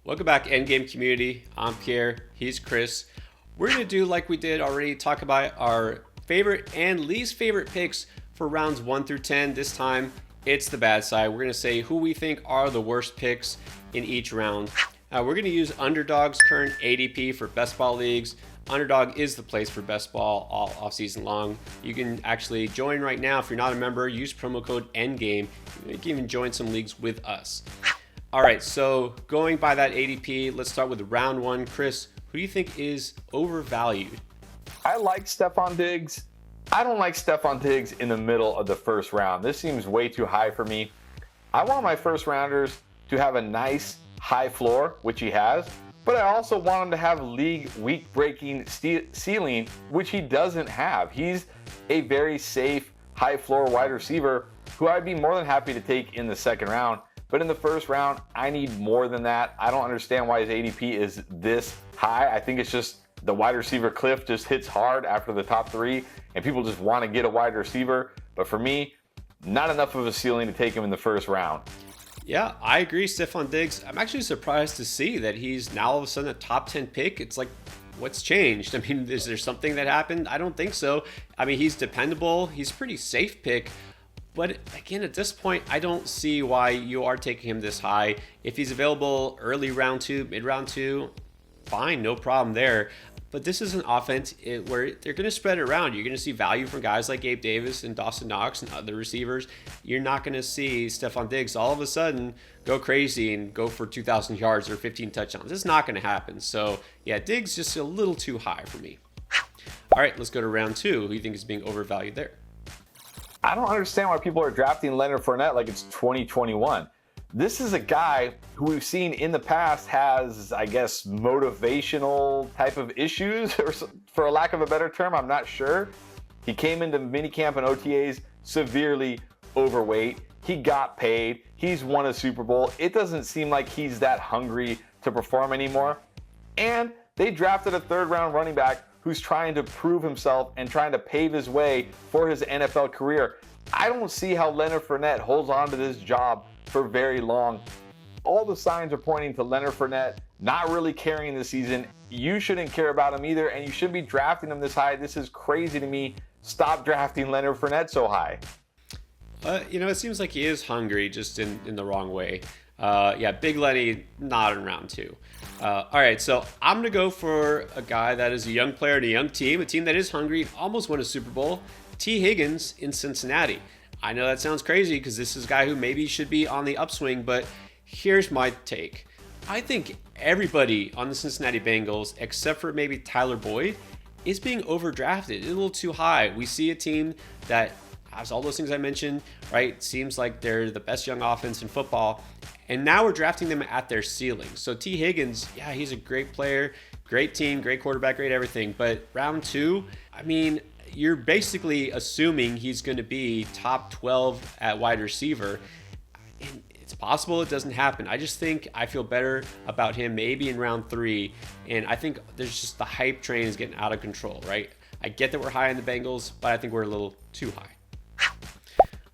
Welcome back, Endgame community. I'm Pierre. He's Chris. We're going to do like we did already, talk about our favorite and least favorite picks for rounds 1 through 10. This time, it's the bad side. We're going to say who we think are the worst picks in each round. We're going to use Underdog's current ADP for best ball leagues. Underdog is the place for best ball all offseason long. You can actually join right now. If you're not a member, use promo code ENDGAME. You can even join some leagues with us. All right, so going by that ADP, let's start with round 1. Chris, who do you think is overvalued? I like Stefon Diggs. I don't like Stefon Diggs in the middle of the first round. This seems way too high for me. I want my first rounders to have a nice high floor, which he has, but I also want him to have league week-breaking ceiling, which he doesn't have. He's a very safe, high floor wide receiver who I'd be more than happy to take in the second round. But in the first round, I need more than that. I don't understand why his ADP is this high. I think it's just the wide receiver cliff just hits hard after the top 3, and people just want to get a wide receiver. But for me, not enough of a ceiling to take him in the first round. Yeah, I agree, Stefon Diggs. I'm actually surprised to see that he's now all of a sudden a top 10 pick. It's like, what's changed? I mean, is there something that happened? I don't think so. I mean, he's dependable. He's a pretty safe pick. But again, at this point, I don't see why you are taking him this high. If he's available early round 2, mid round 2, fine, no problem there. But this is an offense where they're going to spread it around. You're going to see value from guys like Gabe Davis and Dawson Knox and other receivers. You're not going to see Stefon Diggs all of a sudden go crazy and go for 2,000 yards or 15 touchdowns. It's not going to happen. So yeah, Diggs just a little too high for me. All right, let's go to round 2. Who do you think is being overvalued there? I don't understand why people are drafting Leonard Fournette like it's 2021. This is a guy who we've seen in the past has, I guess, motivational type of issues, or for a lack of a better term, I'm not sure. He came into minicamp and OTAs severely overweight. He got paid. He's won a Super Bowl. It doesn't seem like he's that hungry to perform anymore. And they drafted a third-round running back who's trying to prove himself and trying to pave his way for his NFL career. I don't see how Leonard Fournette holds on to this job for very long. All the signs are pointing to Leonard Fournette not really carrying the season. You shouldn't care about him either, and you shouldn't be drafting him this high. This is crazy to me. Stop drafting Leonard Fournette so high. It seems like he is hungry, just in the wrong way. Big Lenny, not in round 2. All right, so I'm going to go for a guy that is a young player and a young team, a team that is hungry, almost won a Super Bowl, T. Higgins in Cincinnati. I know that sounds crazy because this is a guy who maybe should be on the upswing, but here's my take. I think everybody on the Cincinnati Bengals, except for maybe Tyler Boyd, is being overdrafted. It's a little too high. We see a team that has all those things I mentioned, right? Seems like they're the best young offense in football. And now we're drafting them at their ceiling. So T. Higgins, yeah, he's a great player, great team, great quarterback, great everything. But round 2, I mean, you're basically assuming he's going to be top 12 at wide receiver. And it's possible it doesn't happen. I just think I feel better about him maybe in round 3. And I think there's just the hype train is getting out of control, right? I get that we're high on the Bengals, but I think we're a little too high.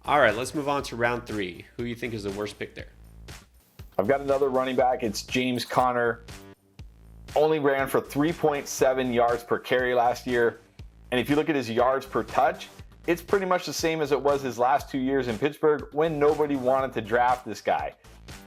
All right, let's move on to round 3. Who do you think is the worst pick there? I've got another running back. It's James Conner. Only ran for 3.7 yards per carry last year. And if you look at his yards per touch, it's pretty much the same as it was his last 2 years in Pittsburgh when nobody wanted to draft this guy.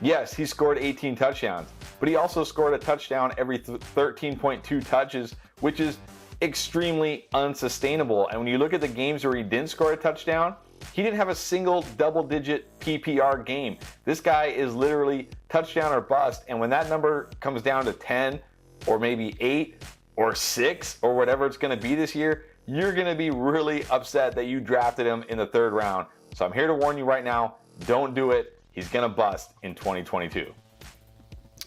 Yes, he scored 18 touchdowns, but he also scored a touchdown every 13.2 touches, which is extremely unsustainable. And when you look at the games where he didn't score a touchdown, he didn't have a single double-digit PPR game. This guy is literally touchdown or bust, and when that number comes down to 10 or maybe 8 or 6 or whatever it's going to be this year, you're going to be really upset that you drafted him in the third round. So I'm here to warn you right now, don't do it. He's going to bust in 2022.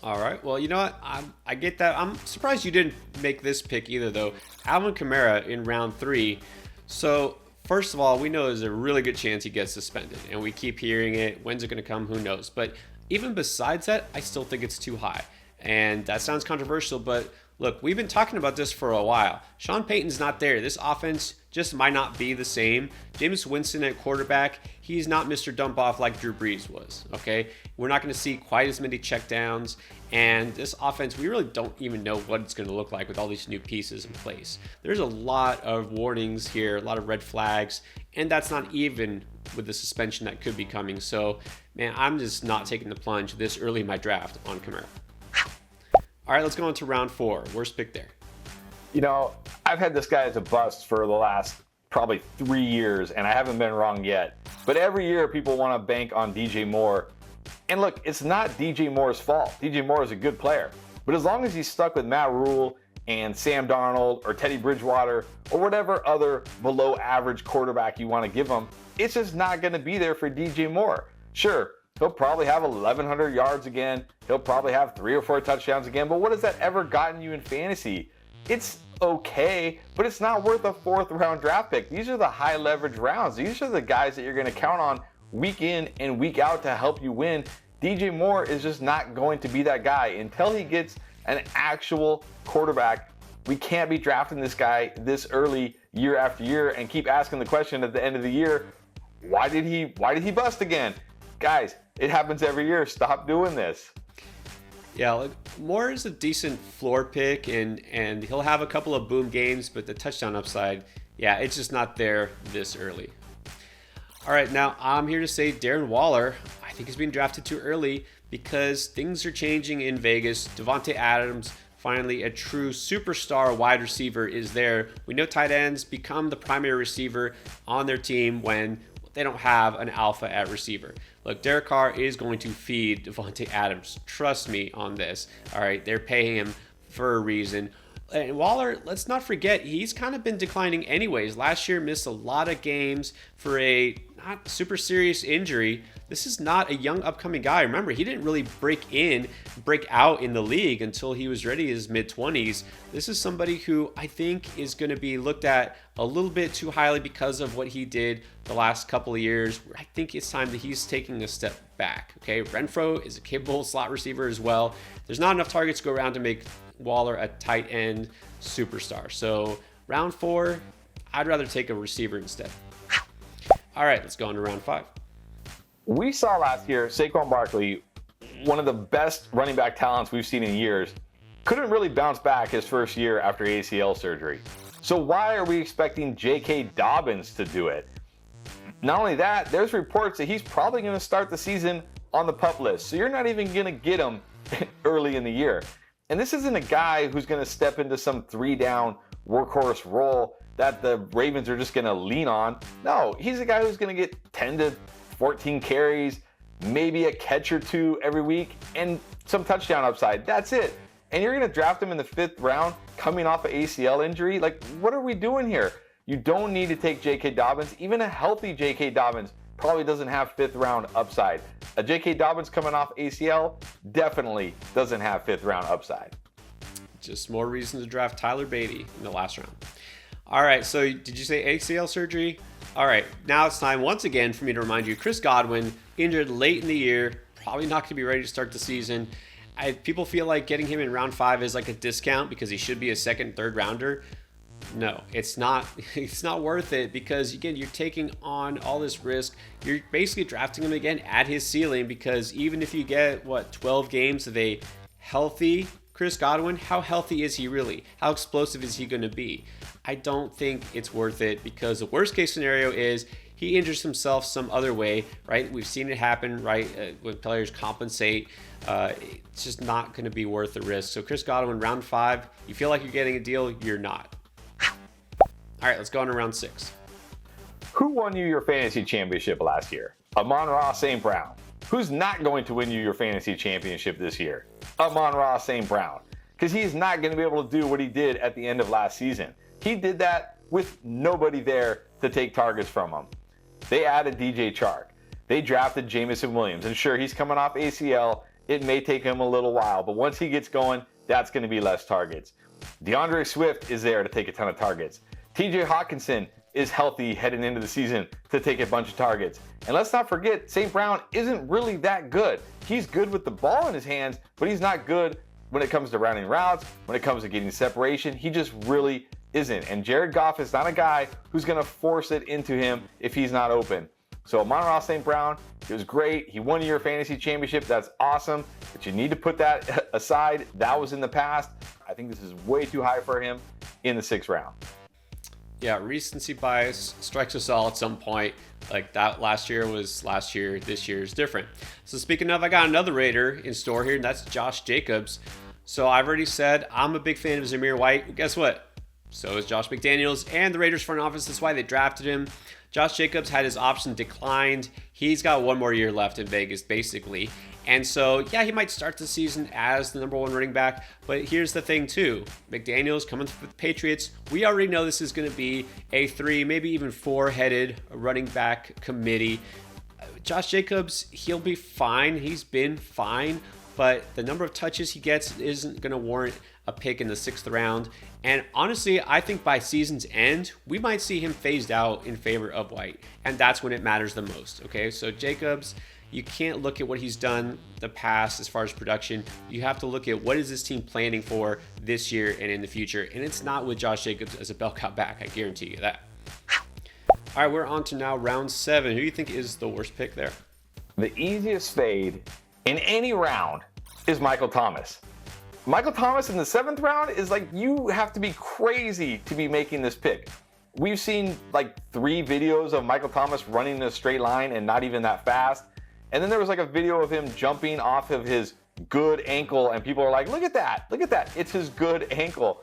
All right. Well, you know what? I get that. I'm surprised you didn't make this pick either, though. Alvin Kamara in round 3. So first of all, we know there's a really good chance he gets suspended, and we keep hearing it. When's it going to come? Who knows? But even besides that, I still think it's too high. And that sounds controversial, but Look, we've been talking about this for a while. Sean Payton's not there. This offense just might not be the same. Jameis Winston at quarterback, he's not Mr. Dump Off like Drew Brees was, okay? We're not going to see quite as many checkdowns. And this offense, we really don't even know what it's going to look like with all these new pieces in place. There's a lot of warnings here, a lot of red flags, and that's not even with the suspension that could be coming. So, man, I'm just not taking the plunge this early in my draft on Kamara. All right, let's go on to round 4. Worst pick there. You know, I've had this guy as a bust for the last probably 3 years, and I haven't been wrong yet. But every year people want to bank on DJ Moore. And look, it's not DJ Moore's fault. DJ Moore is a good player. But as long as he's stuck with Matt Rule and Sam Darnold or Teddy Bridgewater or whatever other below average quarterback you want to give him, it's just not going to be there for DJ Moore. Sure, he'll probably have 1,100 yards again. He'll probably have 3 or 4 touchdowns again. But what has that ever gotten you in fantasy? It's okay, but it's not worth a 4th round draft pick. These are the high leverage rounds. These are the guys that you're going to count on week in and week out to help you win. DJ Moore is just not going to be that guy until he gets an actual quarterback. We can't be drafting this guy this early year after year and keep asking the question at the end of the year, why did he bust again? Guys, it happens every year. Stop doing this. Yeah, look, Moore is a decent floor pick, and he'll have a couple of boom games, but the touchdown upside, yeah, it's just not there this early. All right, now I'm here to say Darren Waller, I think he's being drafted too early because things are changing in Vegas. Davante Adams, finally a true superstar wide receiver, is there. We know tight ends become the primary receiver on their team when they don't have an alpha at receiver. Look, Derek Carr is going to feed Davante Adams. Trust me on this. All right, they're paying him for a reason. And Waller, let's not forget, he's kind of been declining anyways. Last year missed a lot of games for a not super serious injury. This is not a young upcoming guy. Remember, he didn't really break out in the league until he was ready his mid-20s. This is somebody who I think is going to be looked at a little bit too highly because of what he did the last couple of years. I think it's time that he's taking a step back. Okay, Renfro is a capable slot receiver as well. There's not enough targets to go around to make Waller a tight end superstar. So round 4, I'd rather take a receiver instead. All right, let's go on to round 5. We saw last year Saquon Barkley, one of the best running back talents we've seen in years, couldn't really bounce back his first year after ACL surgery. So why are we expecting J.K. Dobbins to do it? Not only that, there's reports that he's probably going to start the season on the PUP list. So you're not even going to get him early in the year. And this isn't a guy who's going to step into some 3-down workhorse role that the Ravens are just going to lean on. No, he's a guy who's going to get 10 to 14 carries, maybe a catch or 2 every week, and some touchdown upside. That's it. And you're going to draft him in the 5th round coming off an ACL injury? Like, what are we doing here? You don't need to take J.K. Dobbins. Even a healthy J.K. Dobbins probably doesn't have 5th round upside. A J.K. Dobbins coming off ACL definitely doesn't have 5th round upside. Just more reason to draft Tyler Beatty in the last round. All right, so did you say ACL surgery? All right, now it's time once again for me to remind you, Chris Godwin, injured late in the year, probably not going to be ready to start the season. People feel like getting him in round 5 is like a discount because he should be a 2nd, 3rd rounder. No, it's not. It's not worth it because, again, you're taking on all this risk. You're basically drafting him again at his ceiling because even if you get, 12 games of a healthy Chris Godwin, how healthy is he really? How explosive is he going to be? I don't think it's worth it because the worst case scenario is he injures himself some other way, right? We've seen it happen, right? When players compensate, it's just not going to be worth the risk. So Chris Godwin, round 5, you feel like you're getting a deal, you're not. All right, let's go on to round 6. Who won you your fantasy championship last year? Amon-Ra St. Brown. Who's not going to win you your fantasy championship this year? Amon-Ra St. Brown. Because he's not going to be able to do what he did at the end of last season. He did that with nobody there to take targets from him. They added DJ Chark. They drafted Jameson Williams. And sure, he's coming off ACL. It may take him a little while, but once he gets going, that's going to be less targets. DeAndre Swift is there to take a ton of targets. TJ Hawkinson is healthy heading into the season to take a bunch of targets. And let's not forget, St. Brown isn't really that good. He's good with the ball in his hands, but he's not good when it comes to running routes, when it comes to getting separation. He just really isn't. And Jared Goff is not a guy who's going to force it into him if he's not open. So Amon-Ra St. Brown, it was great. He won your fantasy championship. That's awesome. But you need to put that aside. That was in the past. I think this is way too high for him in the 6th round. Yeah, recency bias strikes us all at some point. Like that last year was last year, this year is different. So speaking of, I got another Raider in store here, and that's Josh Jacobs. So I've already said I'm a big fan of Zamir White. Guess what? So is Josh McDaniels and the Raiders front office. That's why they drafted him. Josh Jacobs had his option declined. He's got one more year left in Vegas, basically. And so, yeah, he might start the season as the number 1 running back. But here's the thing, too. McDaniels coming with the Patriots. We already know this is going to be a 3, maybe even 4-headed running back committee. Josh Jacobs, he'll be fine. He's been fine. But the number of touches he gets isn't going to warrant a pick in the 6th round. And honestly, I think by season's end, we might see him phased out in favor of White. And that's when it matters the most. Okay, so Jacobs, you can't look at what he's done the past as far as production. You have to look at what is this team planning for this year and in the future. And it's not with Josh Jacobs as a bell cow back. I guarantee you that. All right, we're on to now round 7. Who do you think is the worst pick there? The easiest fade in any round is Michael Thomas. Michael Thomas in the 7th round is like, you have to be crazy to be making this pick. We've seen like 3 videos of Michael Thomas running in a straight line and not even that fast. And then there was like a video of him jumping off of his good ankle, and people are like, look at that, it's his good ankle.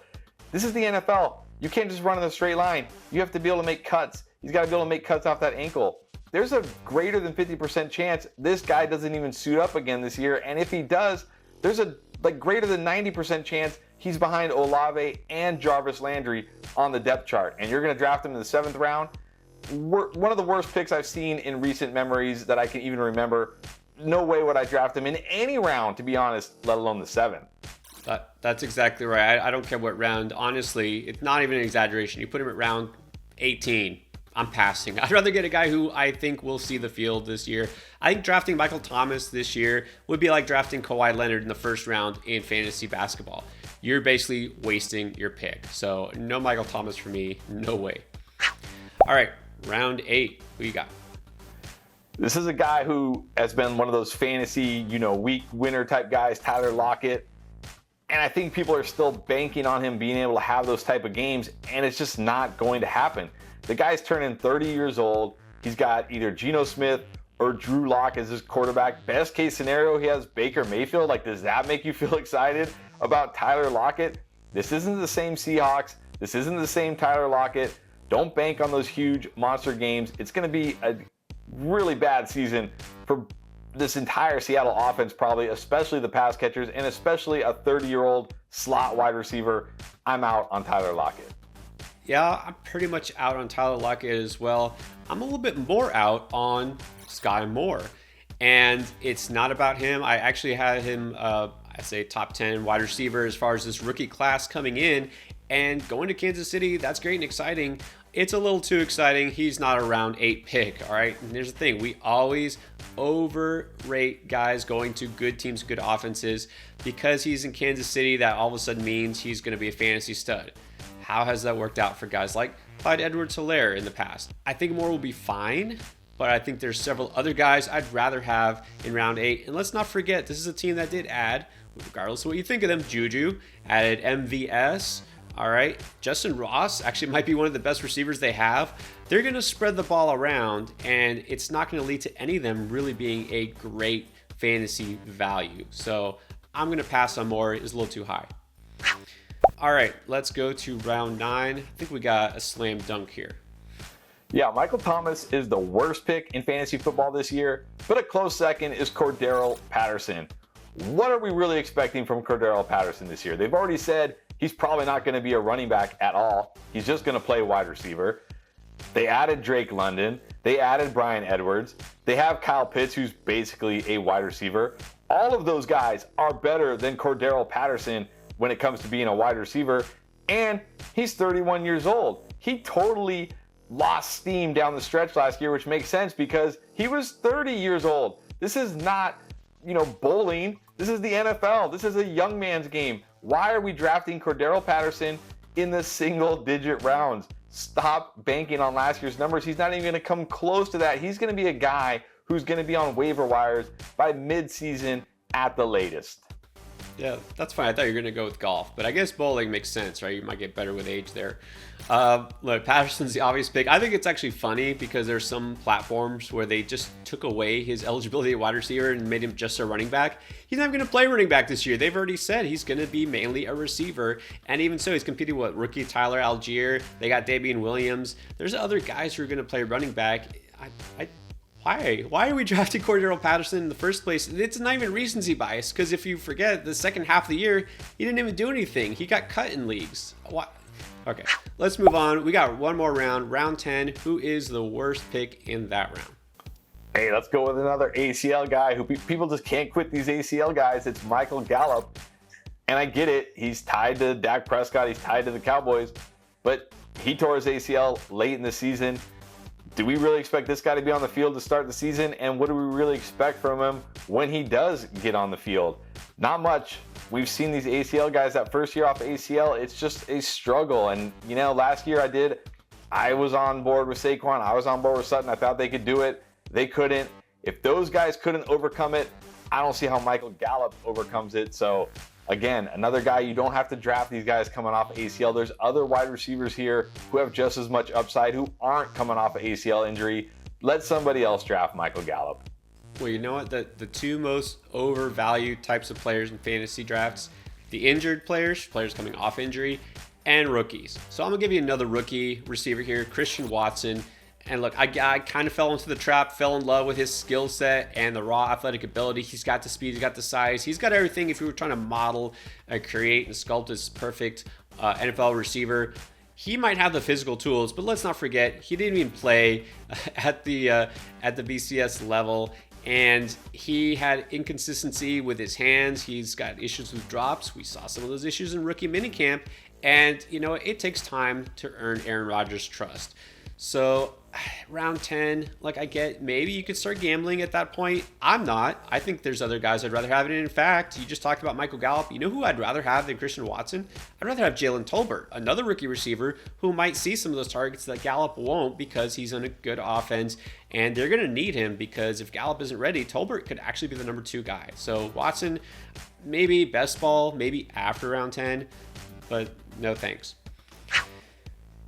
This is the NFL. You can't just run in a straight line. You have to be able to make cuts. He's got to be able to make cuts off that ankle. There's a greater than 50% chance this guy doesn't even suit up again this year. And if he does, there's a greater than 90% chance he's behind Olave and Jarvis Landry on the depth chart. And you're going to draft him in the 7th round. One of the worst picks I've seen in recent memories that I can even remember. No way would I draft him in any round, to be honest, let alone the 7th. That's exactly right. I don't care what round. Honestly, it's not even an exaggeration. You put him at round 18, I'm passing. I'd rather get a guy who I think will see the field this year. I think drafting Michael Thomas this year would be like drafting Kawhi Leonard in the 1st round in fantasy basketball. You're basically wasting your pick. So no Michael Thomas for me, no way. All right, round 8, who you got? This is a guy who has been one of those fantasy, week winner type guys, Tyler Lockett. And I think people are still banking on him being able to have those type of games, and it's just not going to happen. The guy's turning 30 years old. He's got either Geno Smith or Drew Lock as his quarterback. Best case scenario, he has Baker Mayfield. Like, does that make you feel excited about Tyler Lockett? This isn't the same Seahawks. This isn't the same Tyler Lockett. Don't bank on those huge monster games. It's going to be a really bad season for this entire Seattle offense, probably, especially the pass catchers, and especially a 30-year-old slot wide receiver. I'm out on Tyler Lockett. Yeah, I'm pretty much out on Tyler Lockett as well. I'm a little bit more out on Sky Moore. And it's not about him. I actually had him, I say top 10 wide receiver as far as this rookie class coming in. And going to Kansas City, that's great and exciting. It's a little too exciting. He's not a round 8 pick, all right? And here's the thing. We always overrate guys going to good teams, good offenses. Because he's in Kansas City, that all of a sudden means he's going to be a fantasy stud. How has that worked out for guys like Clyde Edwards-Helaire in the past? I think Moore will be fine, but I think there's several other guys I'd rather have in round 8. And let's not forget, this is a team that did add, regardless of what you think of them, Juju, added MVS. All right, Justin Ross actually might be one of the best receivers they have. They're going to spread the ball around, and it's not going to lead to any of them really being a great fantasy value. So I'm going to pass on Moore. It's a little too high. All right, let's go to round 9. I think we got a slam dunk here. Yeah, Michael Thomas is the worst pick in fantasy football this year, but a close second is Cordarrelle Patterson. What are we really expecting from Cordarrelle Patterson this year? They've already said he's probably not going to be a running back at all. He's just going to play wide receiver. They added Drake London. They added Bryan Edwards. They have Kyle Pitts, who's basically a wide receiver. All of those guys are better than Cordarrelle Patterson when it comes to being a wide receiver. And he's 31 years old. He totally lost steam down the stretch last year, which makes sense because he was 30 years old. This is not bowling. This is the NFL. This is a young man's game. Why are we drafting Cordero Patterson in the single-digit rounds? Stop banking on last year's numbers. He's not even going to come close to that. He's going to be a guy who's going to be on waiver wires by mid-season at the latest. Yeah, that's fine. I thought you were going to go with golf, but I guess bowling makes sense, right? You might get better with age there. Look, Patterson's the obvious pick. I think it's actually funny because there's some platforms where they just took away his eligibility at wide receiver and made him just a running back. He's not going to play running back this year. They've already said he's going to be mainly a receiver, and even so, he's competing with rookie Tyler Algier. They got Damian Williams. There's other guys who are going to play running back. Why are we drafting Cordero Patterson in the first place? It's not even recency bias, because if you forget, the second half of the year, he didn't even do anything. He got cut in leagues. What? Okay, let's move on. We got one more round, round 10. Who is the worst pick in that round? Hey, let's go with another ACL guy who people just can't quit these ACL guys. It's Michael Gallup. And I get it. He's tied to Dak Prescott. He's tied to the Cowboys. But he tore his ACL late in the season. Do we really expect this guy to be on the field to start the season? And what do we really expect from him when he does get on the field? Not much. We've seen these ACL guys that first year off ACL, it's just a struggle. And, last year I was on board with Saquon. I was on board with Sutton. I thought they could do it. They couldn't. If those guys couldn't overcome it, I don't see how Michael Gallup overcomes it. So, again, another guy you don't have to draft these guys coming off ACL. There's other wide receivers here who have just as much upside who aren't coming off an ACL injury. Let somebody else draft Michael Gallup. Well, you know what? The two most overvalued types of players in fantasy drafts, the injured players coming off injury, and rookies. So I'm going to give you another rookie receiver here, Christian Watson. And look, I kind of fell into the trap, fell in love with his skill set and the raw athletic ability. He's got the speed, he's got the size, he's got everything. If you were trying to model, create, and sculpt this perfect NFL receiver, he might have the physical tools. But let's not forget, he didn't even play at the BCS level, and he had inconsistency with his hands. He's got issues with drops. We saw some of those issues in rookie minicamp, and it takes time to earn Aaron Rodgers' trust. So round 10, I get maybe you could start gambling at that point. I'm not. I think there's other guys I'd rather have. And in fact, you just talked about Michael Gallup. You know who I'd rather have than Christian Watson? I'd rather have Jalen Tolbert, another rookie receiver who might see some of those targets that Gallup won't because he's on a good offense. And they're going to need him because if Gallup isn't ready, Tolbert could actually be the number 2 guy. So Watson, maybe best ball, maybe after round 10, but no thanks.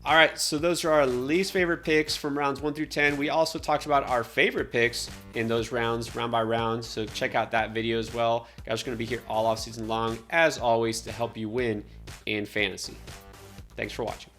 All right, so those are our least favorite picks from rounds 1 through 10. We also talked about our favorite picks in those rounds, round by round. So check out that video as well. Guys are going to be here all off season long, as always, to help you win in fantasy. Thanks for watching.